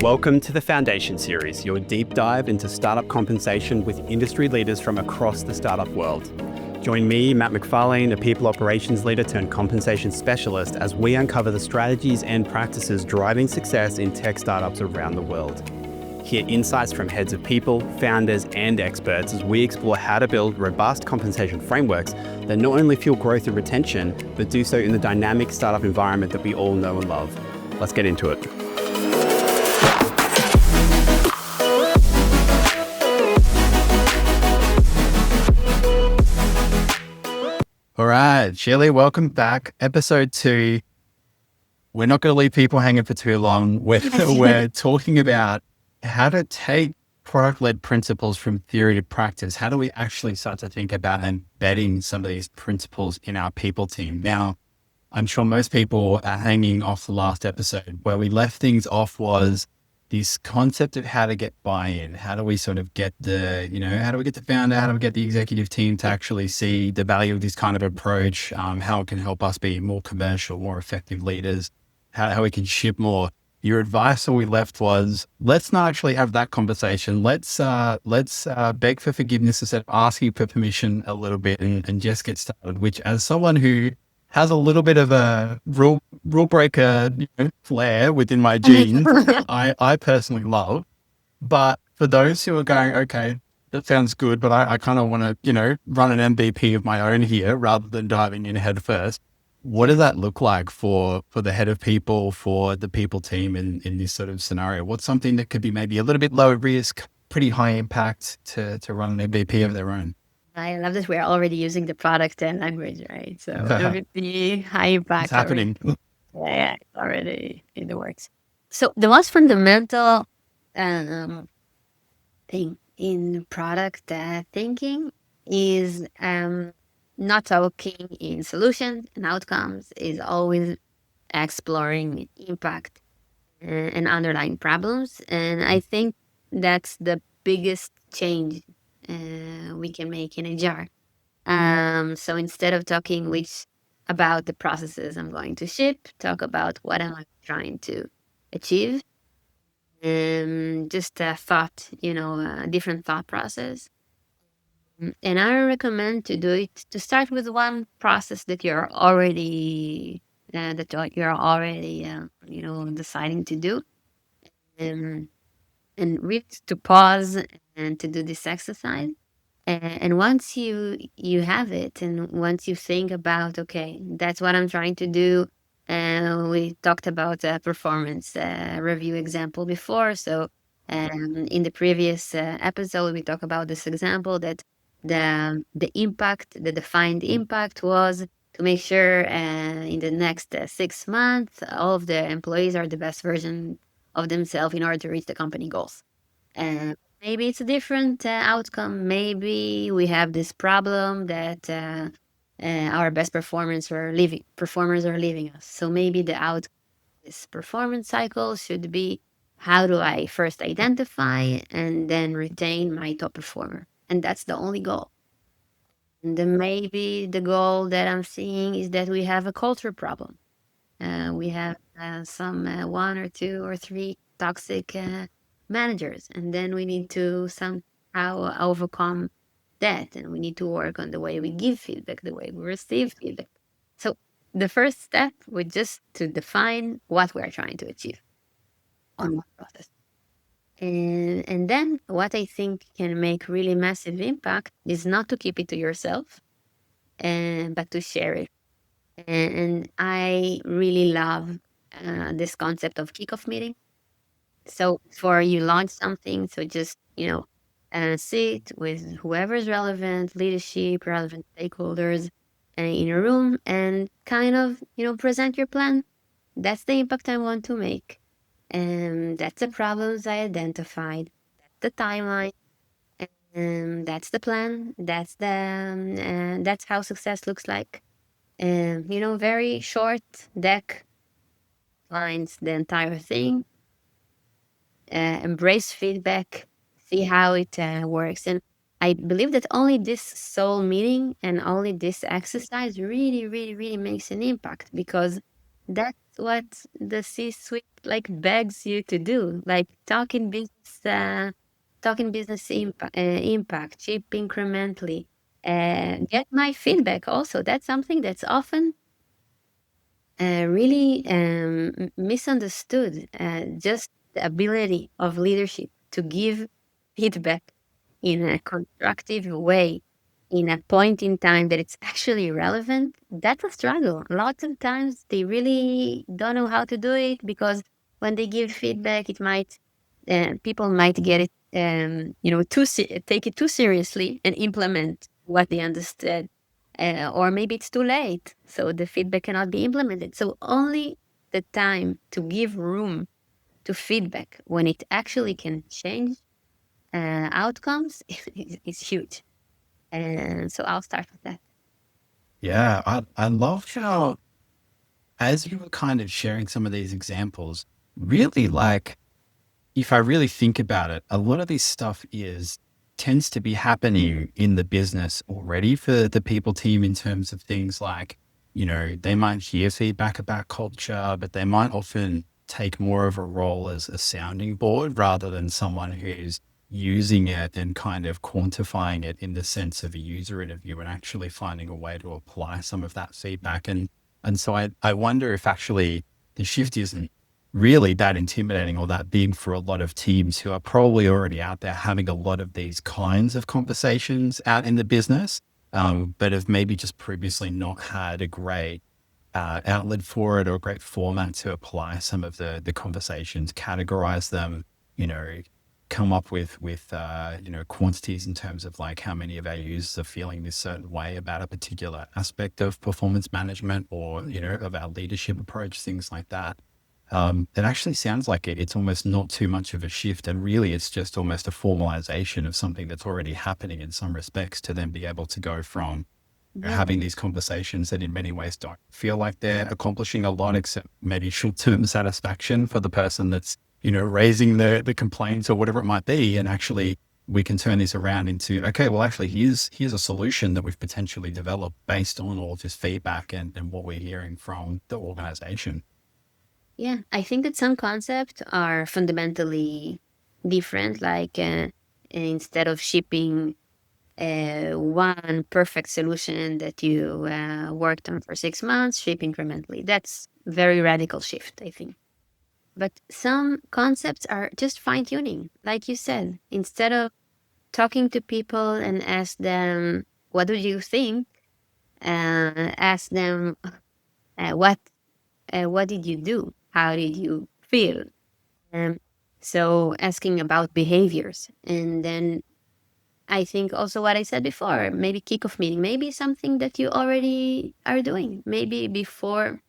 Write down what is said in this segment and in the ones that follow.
Welcome to the Foundation Series, your deep dive into startup compensation with industry leaders from across the startup world. Join me, Matt McFarlane, a people operations leader turned compensation specialist, as we uncover the strategies and practices driving success in tech startups around the world. Hear insights from heads of people, founders, and experts as we explore how to build robust compensation frameworks that not only fuel growth and retention, but do so in the dynamic startup environment that we all know and love. Let's get into it. All right, Shirley, welcome back. Episode 2. We're not going to leave people hanging for too long. We're talking about how to take product-led principles from theory to practice. How do we actually start to think about embedding some of these principles in our people team? Now, I'm sure most people are hanging off the last episode. Where we left things off was this concept of how to get buy-in. How do we sort of get how do we get the founder, how do we get the executive team to actually see the value of this kind of approach, how it can help us be more commercial, more effective leaders, how we can ship more. Your advice when we left was, let's not actually have that conversation. Let's beg for forgiveness instead of asking for permission a little bit and just get started, which, as someone who has a little bit of a rule breaker flair within my genes, I personally love. But for those who are going, okay, that sounds good, but I kind of want to, run an MVP of my own here rather than diving in head first. What does that look like for the head of people, for the people team in this sort of scenario? What's something that could be maybe a little bit low risk, pretty high impact to run an MVP of their own? I love that we're already using the product and language, right? So MVP, high impact. It's happening. Yeah, it's already in the works. So the most fundamental thing in product thinking is not talking in solutions and outcomes, is always exploring impact and underlying problems. And I think that's the biggest change we can make in Agile. So instead of talking about the processes I'm going to ship, talk about what am I trying to achieve. Just a thought, a different thought process. And I recommend to start with one process that you're already deciding to do, and really to pause and to do this exercise. And once you have it, and once you think about, okay, that's what I'm trying to do. We talked about a performance review example before. So in the previous episode, we talked about this example that the impact, the defined impact, was to make sure in the next 6 months, all of the employees are the best version of themselves in order to reach the company goals. And maybe it's a different outcome. Maybe we have this problem that our best performers are leaving us. So maybe this performance cycle should be, how do I first identify and then retain my top performer? And that's the only goal. And then maybe the goal that I'm seeing is that we have a culture problem. We have some 1 or 2 or 3 toxic managers, and then we need to somehow overcome that, and we need to work on the way we give feedback, the way we receive feedback. So the first step would just to define what we're trying to achieve on one process. And then what I think can make really massive impact is not to keep it to yourself, but to share it. And I really love this concept of kickoff meeting. So before you launch something, so just, sit with whoever's relevant, leadership, relevant stakeholders in a room, and kind of, present your plan. That's the impact I want to make. And that's the problems I identified. That's the timeline. And that's the plan. That's how success looks like. Very short deck lines, the entire thing. Embrace feedback, see how it works. And I believe that only this soul meeting and only this exercise really, really, really makes an impact, because That's what the C-suite like begs you to do, like talking business impact, ship incrementally, get my feedback. Also, that's something that's often really misunderstood. Just the ability of leadership to give feedback in a constructive way, in a point in time that it's actually relevant. That's a struggle. Lots of times they really don't know how to do it, because when they give feedback, it might people might get it, take it too seriously and implement what they understood, or maybe it's too late, so the feedback cannot be implemented. So only the time to give room to feedback when it actually can change outcomes is huge. And so I'll start with that. Yeah, I love how, as you were kind of sharing some of these examples, really like, if I really think about it, a lot of this stuff tends to be happening in the business already for the people team, in terms of things like, they might hear feedback about culture, but they might often take more of a role as a sounding board rather than someone who's using it and kind of quantifying it in the sense of a user interview and actually finding a way to apply some of that feedback. And so I wonder if actually the shift isn't really that intimidating or that big for a lot of teams who are probably already out there having a lot of these kinds of conversations out in the business, but have maybe just previously not had a great outlet for it or a great format to apply some of the conversations, categorize them, you know, come up with quantities in terms of like how many of our users are feeling this certain way about a particular aspect of performance management or, of our leadership approach, things like that. It actually sounds like it's almost not too much of a shift. And really, it's just almost a formalization of something that's already happening in some respects, to then be able to go from Yeah. having these conversations that in many ways don't feel like they're accomplishing a lot, except maybe short-term satisfaction for the person that's, raising the complaints or whatever it might be. And actually, we can turn this around into, okay, well, actually, here's a solution that we've potentially developed based on all this feedback and what we're hearing from the organization. Yeah, I think that some concepts are fundamentally different. Like instead of shipping one perfect solution that you worked on for 6 months, ship incrementally. That's very radical shift, I think. But some concepts are just fine tuning, like you said. Instead of talking to people and ask them, "What do you think?" Ask them, uh, "What what did you do? How did you feel?" Um, so asking about behaviors, and then I think also what I said before, maybe kickoff meeting, maybe something that you already are doing. Maybe before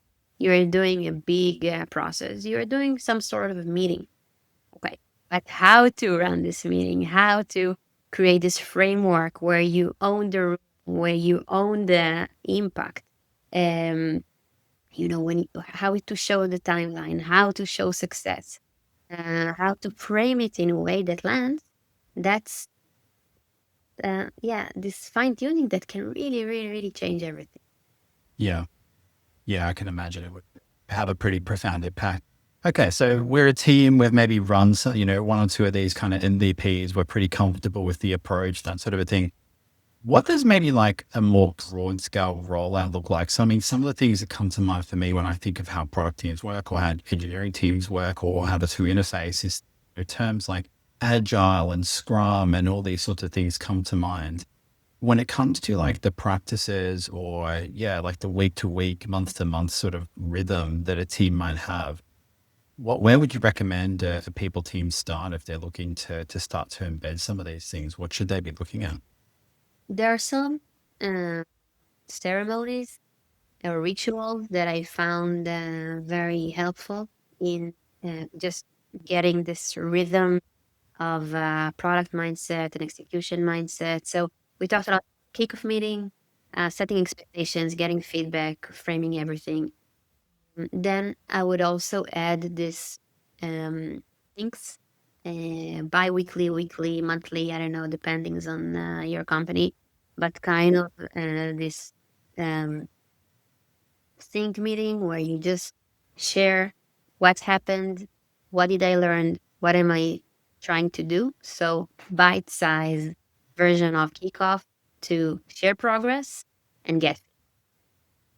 you're doing a big process, you're doing some sort of a meeting. Okay. But how to run this meeting, how to create this framework where you own the room, where you own the impact. Um, how to show the timeline, how to show success, how to frame it in a way that lands. That's this fine tuning that can really, really, really change everything. Yeah. Yeah, I can imagine it would have a pretty profound impact. Okay, so we're a team. We've maybe run some, one or two of these kind of MVPs. We're pretty comfortable with the approach, that sort of a thing. What does maybe like a more broad scale rollout look like? So, I mean, some of the things that come to mind for me when I think of how product teams work or how engineering teams work or how the two interface is, terms like agile and scrum and all these sorts of things come to mind. When it comes to like the practices or like the week to week, month to month sort of rhythm that a team might have, where would you recommend for people teams start if they're looking to start to embed some of these things? What should they be looking at? There are some uh, ceremonies or rituals that I found very helpful in just getting this rhythm of product mindset and execution mindset. So we talked about kickoff meeting, setting expectations, getting feedback, framing everything. Then I would also add this things bi-weekly, weekly, monthly, I don't know, depending on your company, but kind of this um, sync meeting where you just share what happened, what did I learn, what am I trying to do. So bite-sized version of Kickoff to share progress and get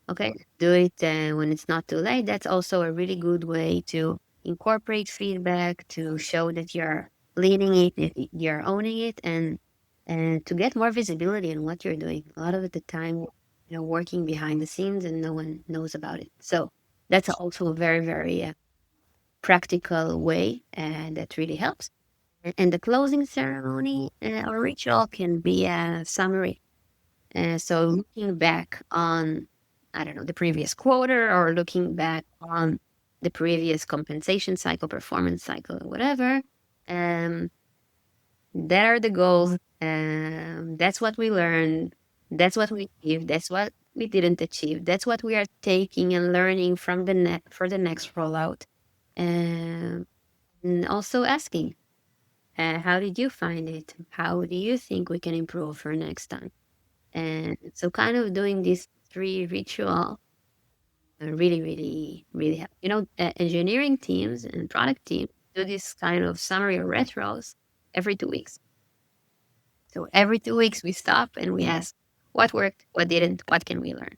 okay. Do it when it's not too late. That's also a really good way to incorporate feedback, to show that you're leading it, that you're owning it, and to get more visibility in what you're doing. A lot of the time, working behind the scenes and no one knows about it. So that's also a very, very practical way, and that really helps. And the closing ceremony or ritual can be a summary. So looking back on, I don't know, the previous quarter, or looking back on the previous compensation cycle, performance cycle, or whatever, um, there are the goals. That's what we learned. That's what we achieved. That's what we didn't achieve. That's what we are taking and learning from the net for the next rollout. Um, and also asking, how did you find it? How do you think we can improve for next time? And so kind of doing these three ritual really, really, really help. Engineering teams and product teams do this kind of summary or retros every 2 weeks. So every 2 weeks we stop and we ask what worked, what didn't, what can we learn?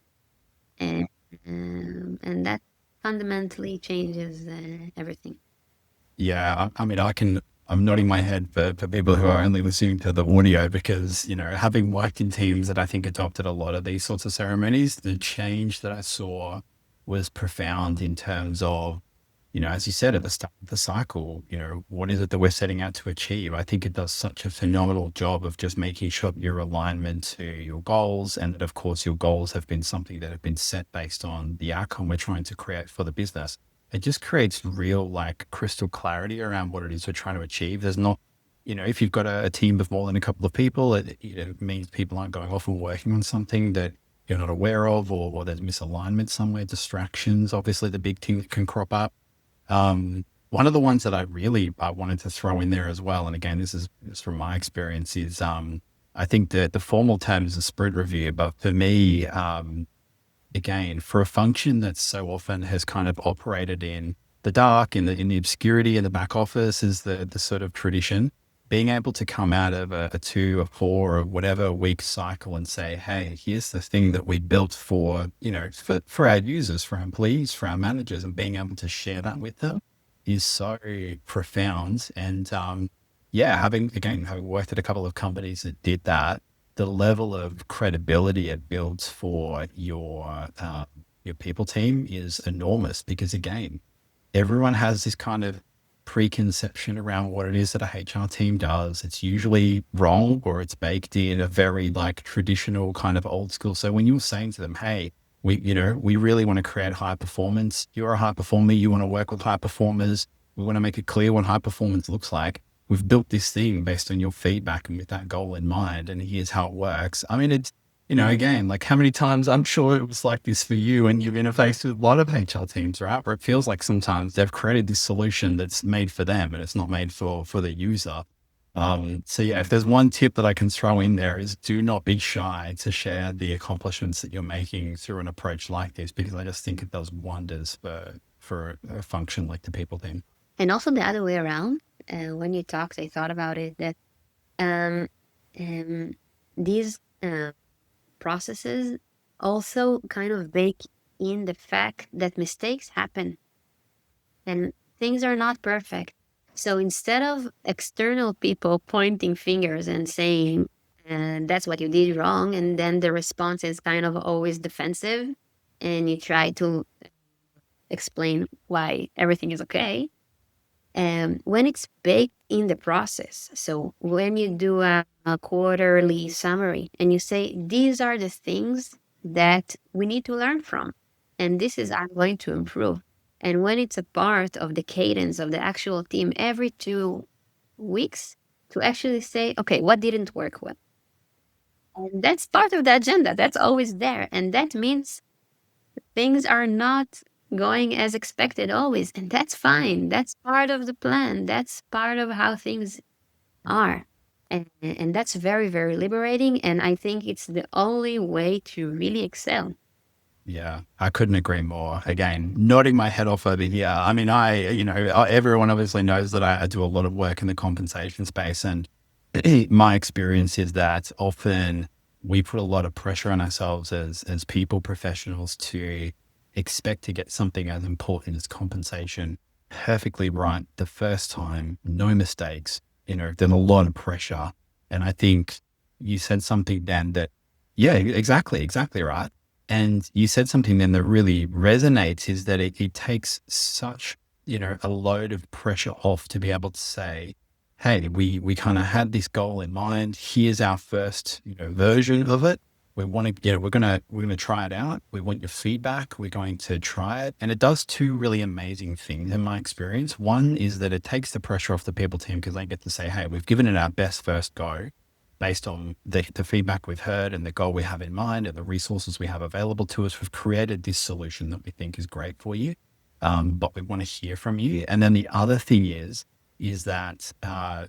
And and that fundamentally changes everything. Yeah, I mean, I'm nodding my head for people who are only listening to the audio because, having worked in teams that I think adopted a lot of these sorts of ceremonies, the change that I saw was profound in terms of, as you said at the start of the cycle, what is it that we're setting out to achieve? I think it does such a phenomenal job of just making sure that your alignment to your goals, and that, of course, your goals have been something that have been set based on the outcome we're trying to create for the business. It just creates real, like, crystal clarity around what it is we're trying to achieve. There's not, if you've got a team of more than a couple of people, it means people aren't going off and working on something that you're not aware of, or there's misalignment somewhere, distractions, obviously the big thing that can crop up. One of the ones that I wanted to throw in there as well, and again, this is from my experience, is I think that the formal term is a sprint review, but for me, again, for a function that so often has kind of operated in the dark, in the obscurity in the back office, is the sort of tradition. Being able to come out of a 2 or 4 or whatever week cycle and say, hey, here's the thing that we built for, for our users, for our employees, for our managers, and being able to share that with them is so profound. And yeah, having worked at a couple of companies that did that, the level of credibility it builds for your people team is enormous, because again, everyone has this kind of preconception around what it is that a HR team does. It's usually wrong, or it's baked in a very like traditional kind of old school. So when you're saying to them, hey, we really want to create high performance. You're a high performer. You want to work with high performers. We want to make it clear what high performance looks like. We've built this thing based on your feedback and with that goal in mind. And here's how it works. I mean, it's, again, like how many times, I'm sure it was like this for you, and you've interfaced with a lot of HR teams, right? Where it feels like sometimes they've created this solution that's made for them and it's not made for the user. So yeah, if there's one tip that I can throw in there, is do not be shy to share the accomplishments that you're making through an approach like this, because I just think it does wonders for a function like the people team. And also the other way around. When you talked, I thought about it that um, um, these processes also kind of bake in the fact that mistakes happen and things are not perfect. So instead of external people pointing fingers and saying, that's what you did wrong, and then the response is kind of always defensive, and you try to explain why everything is okay, when it's baked in the process. So when you do a quarterly summary and you say, these are the things that we need to learn from, and this is I'm going to improve. And when it's a part of the cadence of the actual team every 2 weeks, to actually say, okay, what didn't work well? And that's part of the agenda. That's always there. And that means things are not going as expected always, and that's fine. That's part of the plan. That's part of how things are. And that's very, very liberating. And I think it's the only way to really excel. Yeah, I couldn't agree more. Again, nodding my head off over here. I mean, everyone obviously knows that I do a lot of work in the compensation space. And my experience is that often we put a lot of pressure on ourselves as people professionals to expect to get something as important as compensation perfectly right the first time, no mistakes. There's a lot of pressure. And I think you said something, Dan, that, yeah, exactly right. And you said something then that really resonates is that it takes such, a load of pressure off to be able to say, hey, we kind of had this goal in mind. Here's our first, version of it. We want to, we're gonna try it out. We want your feedback. We're going to try it. And it does two really amazing things in my experience. One is that it takes the pressure off the people team because they get to say, hey, we've given it our best first go based on the feedback we've heard and the goal we have in mind and the resources we have available to us. We've created this solution that we think is great for you, but we want to hear from you. And then the other thing is that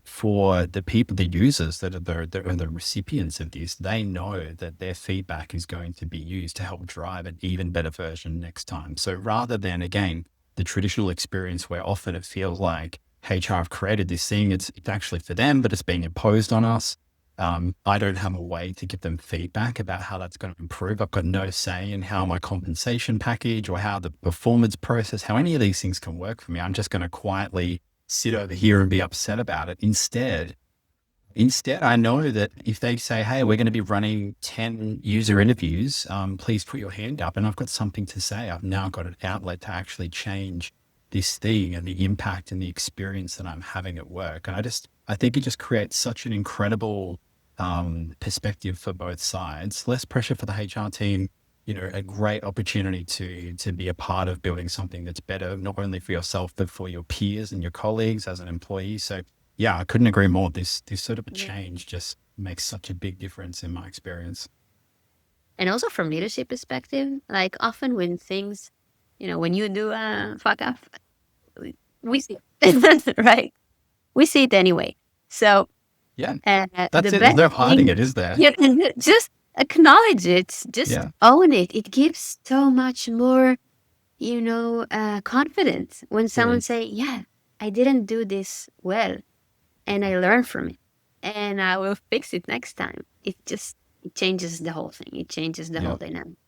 for the people, the users that are the recipients of this, they know that their feedback is going to be used to help drive an even better version next time. So rather than, again, the traditional experience where often it feels like HR have created this thing, it's actually for them, but it's being imposed on us. I don't have a way to give them feedback about how that's going to improve. I've got no say in how my compensation package or how the performance process, how any of these things can work for me. I'm just going to quietly sit over here and be upset about it. Instead, I know that if they say, hey, we're going to be running 10 user interviews, please put your hand up. And I've got something to say. I've now got an outlet to actually change this thing and the impact and the experience that I'm having at work. And I think it just creates such an incredible perspective for both sides. Less pressure for the HR team, a great opportunity to be a part of building something that's better, not only for yourself, but for your peers and your colleagues as an employee. So yeah, I couldn't agree more. This sort of a Yeah. change just makes such a big difference in my experience. And also from leadership perspective, like often when things, when you do a fuck up, we see it, right? We see it anyway. So Yeah, the that's it. There's best no hiding thing, it, is there? you can just acknowledge it, just Yeah, own it. It gives so much more, confidence when someone mm, say, "Yeah, I didn't do this well, and I learned from it, and I will fix it next time." It changes the whole thing. It changes the yeah, whole dynamic.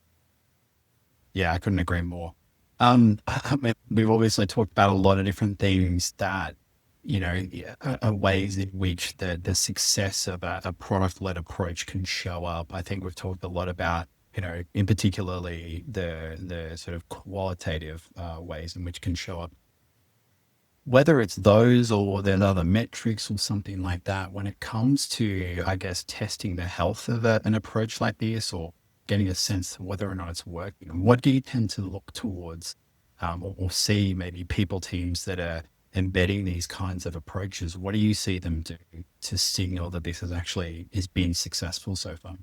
yeah. I couldn't agree more. I mean, we've obviously talked about a lot of different things that yeah, are ways in which the success of a product led approach can show up. I think we've talked a lot about in particularly the sort of qualitative ways in which can show up, whether it's those or then other metrics or something like that. When it comes to, I guess, testing the health of an approach like this or getting a sense of whether or not it's working, what do you tend to look towards or see maybe people teams that are embedding these kinds of approaches? What do you see them do to signal that this is being successful so far?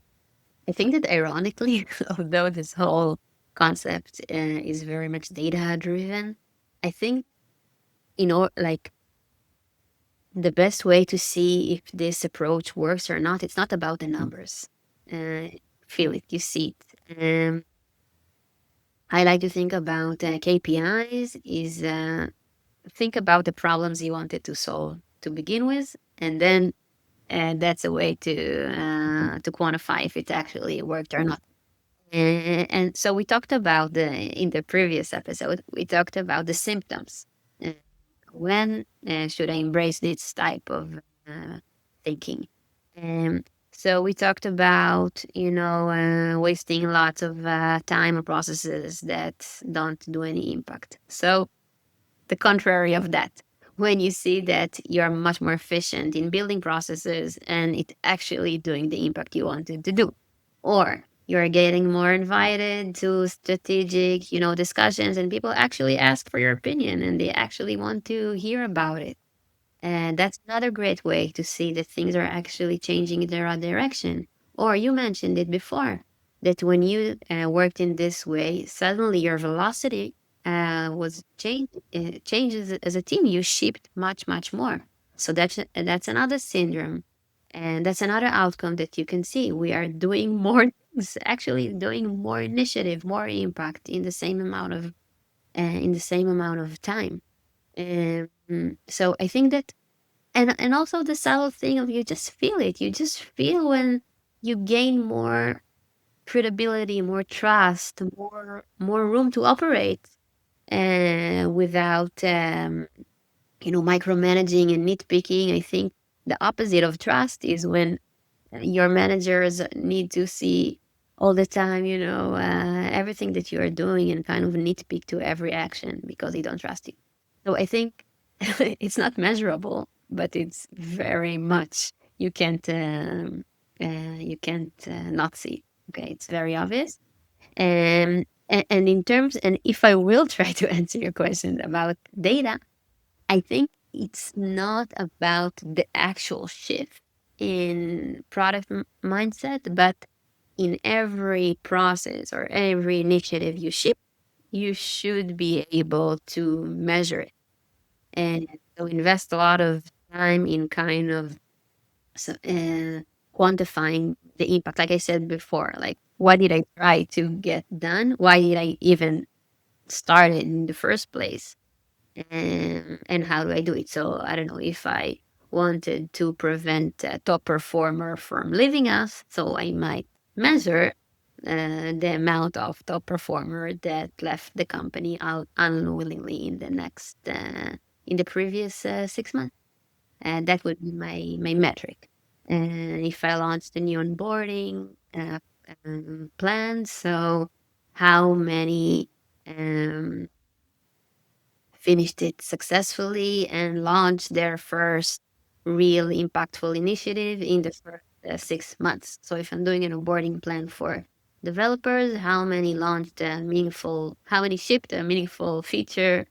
I think that ironically, although this whole concept is very much data driven, I think like the best way to see if this approach works or not, it's not about the numbers. Uh, Feel it, you see it. I like to think about KPIs is think about the problems you wanted to solve to begin with, and then that's a way to quantify if it actually worked or not. And so we talked about in the previous episode, we talked about the symptoms. Uh, when should I embrace this type of thinking? Um, so we talked about, wasting lots of time on processes that don't do any impact. So the contrary of that, when you see that you're much more efficient in building processes and it actually doing the impact you wanted to do, or you're getting more invited to strategic, discussions and people actually ask for your opinion and they actually want to hear about it. And that's another great way to see that things are actually changing in the right direction. Or you mentioned it before that when you worked in this way, suddenly your velocity was changes as a team. You shipped much, much more. So that's another syndrome. And that's another outcome that you can see. We are doing more things, actually doing more initiative, more impact in the same amount of time. So I think that, and also the subtle thing of, you just feel it. You just feel when you gain more credibility, more trust, more room to operate, without micromanaging and nitpicking. I think the opposite of trust is when your managers need to see all the time, everything that you are doing, and kind of nitpick to every action because they don't trust you. So I think it's not measurable, but it's very much, you can't not see. Okay, it's very obvious. And in terms, and if I will try to answer your question about data, I think it's not about the actual shift in product mindset, but in every process or every initiative you ship, you should be able to measure it. And so invest a lot of time in kind of quantifying the impact. Like I said before, like, what did I try to get done? Why did I even start it in the first place? And how do I do it? So I don't know, if I wanted to prevent a top performer from leaving us, so I might measure the amount of top performer that left the company out unwillingly in the previous 6 months, and that would be my metric. And if I launched a new onboarding plan, so how many um, finished it successfully and launched their first real impactful initiative in the first 6 months. So if I'm doing an onboarding plan for developers, how many shipped a meaningful feature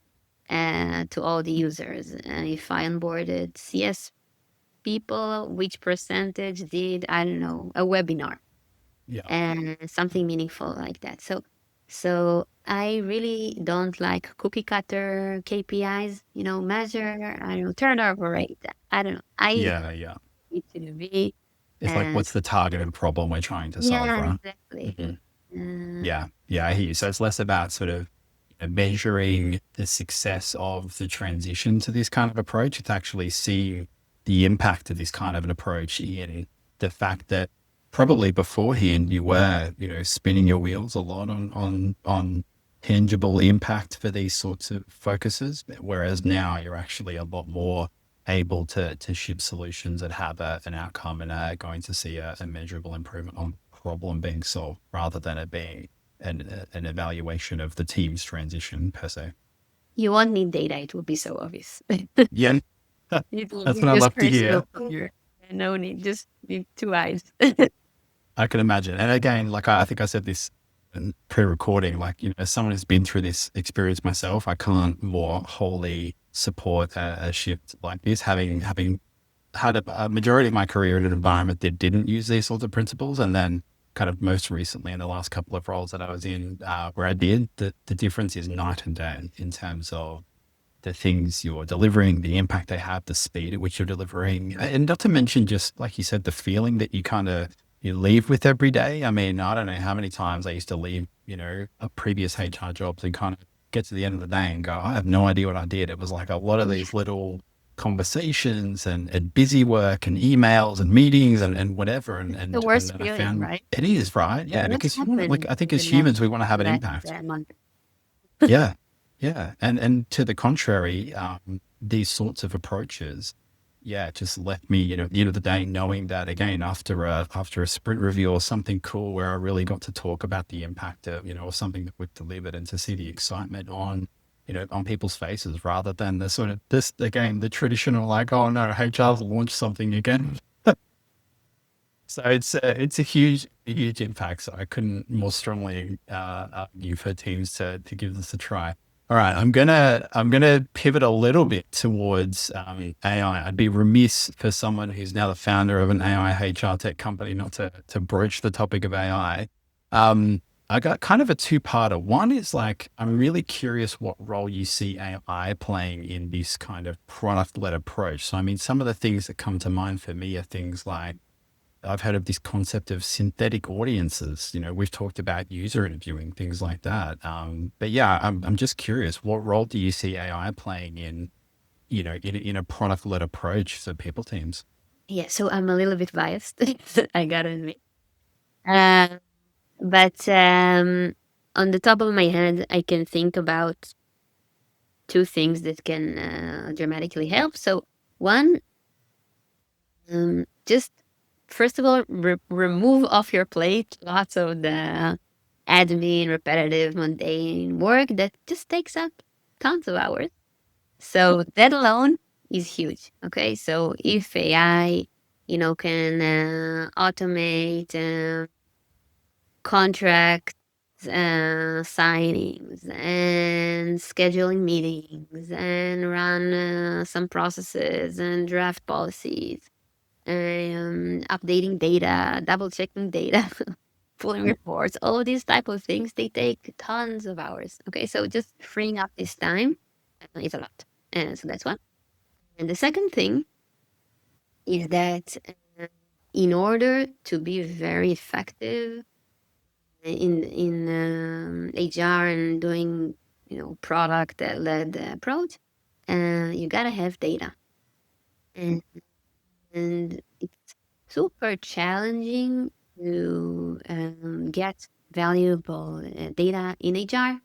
to all the users? And if I onboarded CS people, which percentage did, I don't know, a webinar? Yeah. And something meaningful like that. So I really don't like cookie cutter KPIs, measure, I don't know, turnover rate. I don't know. I Yeah. Yeah. it to be, It's like, and what's the targeted problem we're trying to solve, yeah, right? exactly. hmm Uh, Yeah. Yeah. I hear you. So it's less about sort of measuring the success of the transition to this kind of approach. It's actually seeing the impact of this kind of an approach in the fact that probably beforehand you were, spinning your wheels a lot on tangible impact for these sorts of focuses, whereas now you're actually a lot more able to ship solutions that have an outcome and are going to see a measurable improvement on problem being solved, rather than it being an evaluation of the team's transition per se. you won't need data. It will be so obvious. Yeah, It will that's be what I just love to hear. crystal clear. No need, just need two eyes. I can imagine. And again, like I think I said this in pre-recording, like, as someone who's been through this experience myself, I can't more wholly support a shift like this, having had a majority of my career in an environment that didn't use these sorts of principles. And then kind of most recently in the last couple of roles that I was in, where I did, the difference is night and day in terms of the things you're delivering, the impact they have, the speed at which you're delivering, and not to mention, just like you said, the feeling that you leave with every day. I mean, I don't know how many times I used to leave, a previous HR jobs and kind of get to the end of the day and go, I have no idea what I did. It was like a lot of these little conversations and busy work and emails and meetings and whatever. And, The and, and worst then I feeling, found right? it is, right. Yeah. What Because happened I think in the as humans, we want to have an last impact. month? Yeah. Yeah. And to the contrary, these sorts of approaches, yeah, it just left me, at the end of the day, knowing that again, after a sprint review or something cool where I really got to talk about the impact of, or something that we've delivered, and to see the excitement on people's faces, rather than the sort of this, again, the traditional, like, oh no, HR's launched something again. So it's a huge impact. So I couldn't more strongly argue for teams to give this a try. All right, I'm gonna pivot a little bit towards AI. I'd be remiss for someone who's now the founder of an AI HR tech company not to broach the topic of AI. I got kind of a two-parter. One is like, I'm really curious what role you see AI playing in this kind of product-led approach. So, I mean, some of the things that come to mind for me are things like I've heard of this concept of synthetic audiences. We've talked about user interviewing, things like that. But yeah, I'm just curious, what role do you see AI playing in a product-led approach for people teams? Yeah, so I'm a little bit biased, I gotta admit. Uh, but on the top of my head, I can think about two things that can dramatically help. So one, just first of all, remove off your plate lots of the admin, repetitive, mundane work that just takes up tons of hours. So that alone is huge. Okay, so if AI, can automate contract signings and scheduling meetings and run some processes and draft policies, updating data, double checking data, pulling reports, all of these type of things, they take tons of hours. Okay, so just freeing up this time is a lot. And so that's one. And the second thing is that in order to be very effective in HR and doing product led approach, you gotta have data, and it's super challenging to get valuable data in HR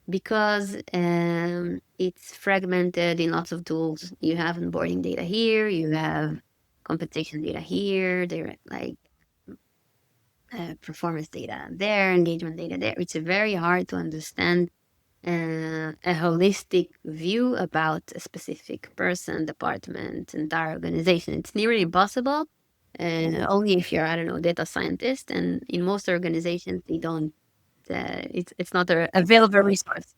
because it's fragmented in lots of tools. You have onboarding data here, you have compensation data here, there like performance data there, engagement data there. It's very hard to understand a holistic view about a specific person, department, entire organization. It's nearly impossible. Only if you're, I don't know, data scientist. And in most organizations, they don't. It's not a available resource.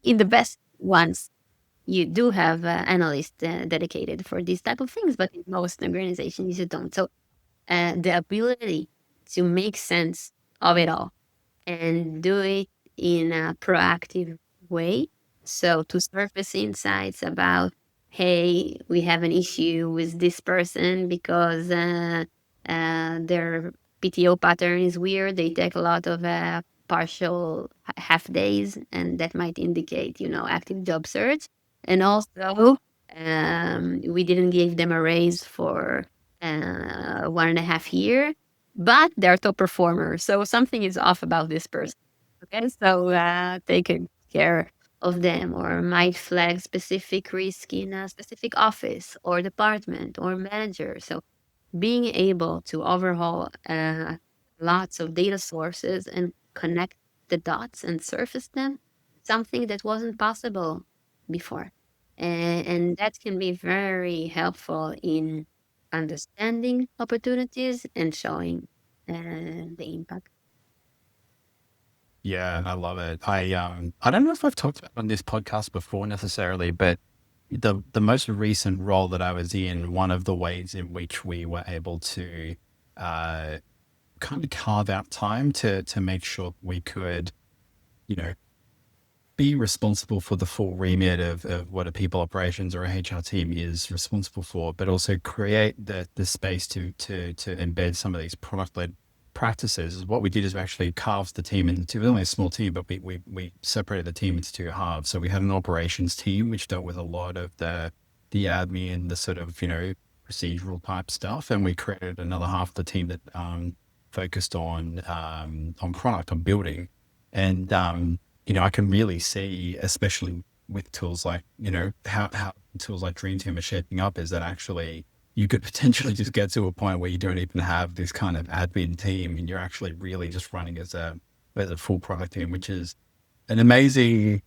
In the best ones, you do have analysts dedicated for these type of things, but in most organizations, you don't. So the ability to make sense of it all and do it in a proactive way. So to surface insights about, hey, we have an issue with this person because their PTO pattern is weird. They take a lot of partial half days, and that might indicate, active job search. And also, we didn't give them a raise for 1.5 year, but they're top performers. So something is off about this person. Okay, so take care of them, or might flag specific risk in a specific office or department or manager. So being able to overhaul lots of data sources and connect the dots and surface them, something that wasn't possible before. And that can be very helpful in understanding opportunities and showing the impact. Yeah, I love it. I don't know if I've talked about it on this podcast before necessarily, but the most recent role that I was in, one of the ways in which we were able to uh, kind of carve out time to make sure we could, you know, be responsible for the full remit of what a people operations or a HR team is responsible for, but also create the space to embed some of these product led practices. What we did is we actually carved the team into, it was only a small team, but we separated the team into two halves. So we had an operations team which dealt with a lot of the admin, the sort of procedural type stuff, and we created another half of the team that focused on product, on building, and I can really see, especially with tools like, how tools like Dream Team are shaping up, is that actually you could potentially just get to a point where you don't even have this kind of admin team and you're actually really just running as a full product team, which is an amazing,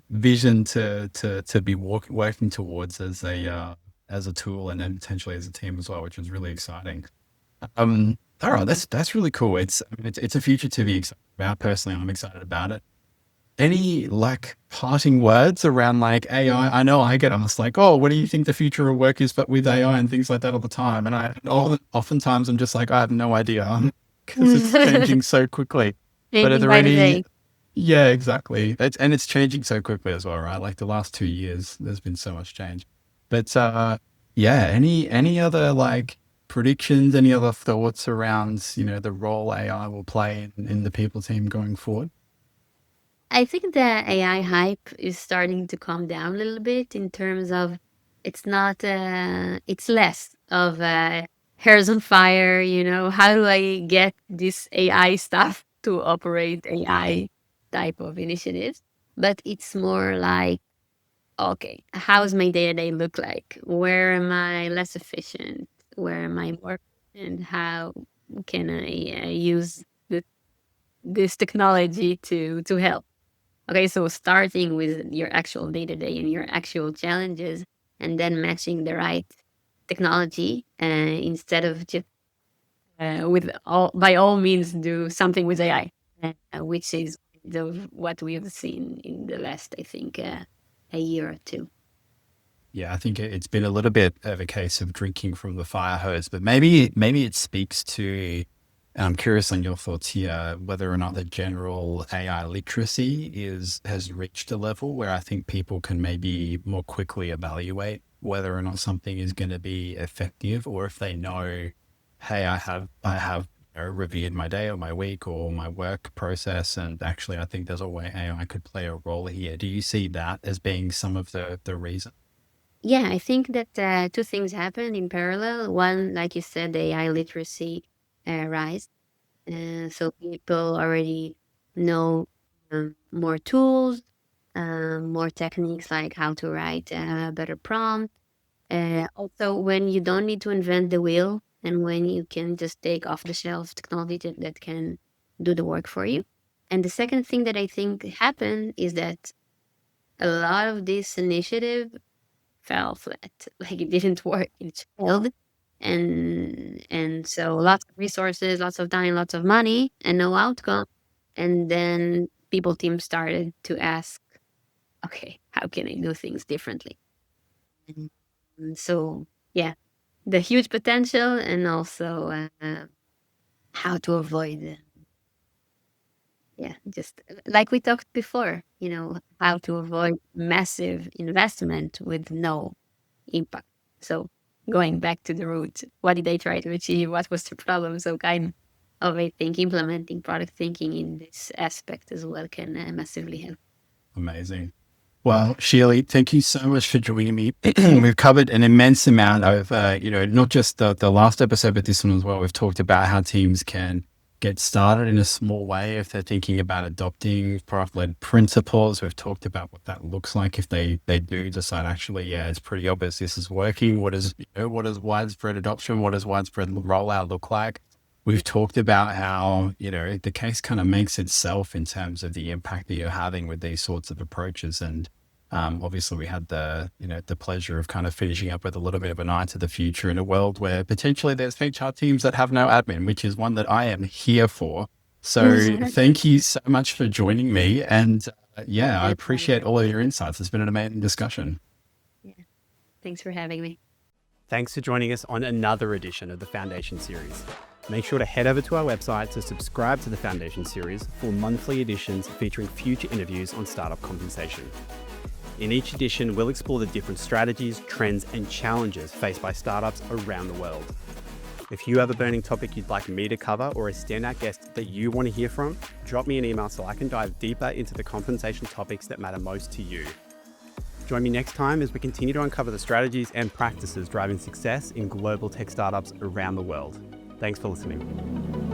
vision to be working towards as a tool and then potentially as a team as well, which is really exciting. All right, that's really cool. It's a future to be excited about. Personally, I'm excited about it. Any like parting words around like AI? I know I get asked like, "Oh, what do you think the future of work is?" But with AI and things like that all the time, and oftentimes I'm just like, I have no idea because it's changing so quickly. But are Changing there by the any? day. Yeah, exactly. It's changing so quickly as well, right? Like the last 2 years, there's been so much change. But yeah, any other like predictions, any other thoughts around, the role AI will play in the people team going forward? I think the AI hype is starting to calm down a little bit in terms of it's less of hairs on fire, how do I get this AI stuff to operate AI type of initiatives? But it's more like, okay, how's my day to day look like? Where am I less efficient? Where am I more? And how can I use this technology to help? Okay, so starting with your actual day to day and your actual challenges, and then matching the right technology instead of just with all by all means do something with AI, which is what we have seen in the last, I think, a year or two. Yeah, I think it's been a little bit of a case of drinking from the fire hose, but maybe it speaks to. I'm curious on your thoughts here, whether or not the general AI literacy has reached a level where I think people can maybe more quickly evaluate whether or not something is going to be effective, or if they know, hey, I have reviewed my day or my week or my work process, and actually I think there's a way AI could play a role here. Do you see that as being some of the reason? Yeah, I think that two things happen in parallel. One, like you said, the AI literacy rise. So people already know more tools, more techniques like how to write a better prompt. Also, when you don't need to invent the wheel and when you can just take off the shelf technology that can do the work for you. And the second thing that I think happened is that a lot of this initiative fell flat. Like it didn't work. It failed. And so lots of resources, lots of time, lots of money, and no outcome. And then people team started to ask, okay, how can I do things differently? And so yeah, the huge potential and also how to avoid yeah, just like we talked before, how to avoid massive investment with no impact. So going back to the root, what did they try to achieve? What was the problem? So kind of, I think, implementing product thinking in this aspect as well can massively help. Amazing. Well, Shirley, thank you so much for joining me. We've covered an immense amount of, not just the last episode, but this one as well. We've talked about how teams can get started in a small way if they're thinking about adopting product-led principles. We've talked about what that looks like if they do decide, actually, yeah, it's pretty obvious this is working. What is widespread adoption? What does widespread rollout look like? We've talked about how, the case kind of makes itself in terms of the impact that you're having with these sorts of approaches. And obviously we had the pleasure of kind of finishing up with a little bit of an eye to the future in a world where potentially there's HR teams that have no admin, which is one that I am here for. So thank you so much for joining me. And yeah, I My appreciate pleasure. all of your insights. It's been an amazing discussion. Yeah. Thanks for having me. Thanks for joining us on another edition of the Foundation Series. Make sure to head over to our website to subscribe to the Foundation Series for monthly editions featuring future interviews on startup compensation. In each edition, we'll explore the different strategies, trends, and challenges faced by startups around the world. If you have a burning topic you'd like me to cover or a standout guest that you want to hear from, drop me an email so I can dive deeper into the compensation topics that matter most to you. Join me next time as we continue to uncover the strategies and practices driving success in global tech startups around the world. Thanks for listening.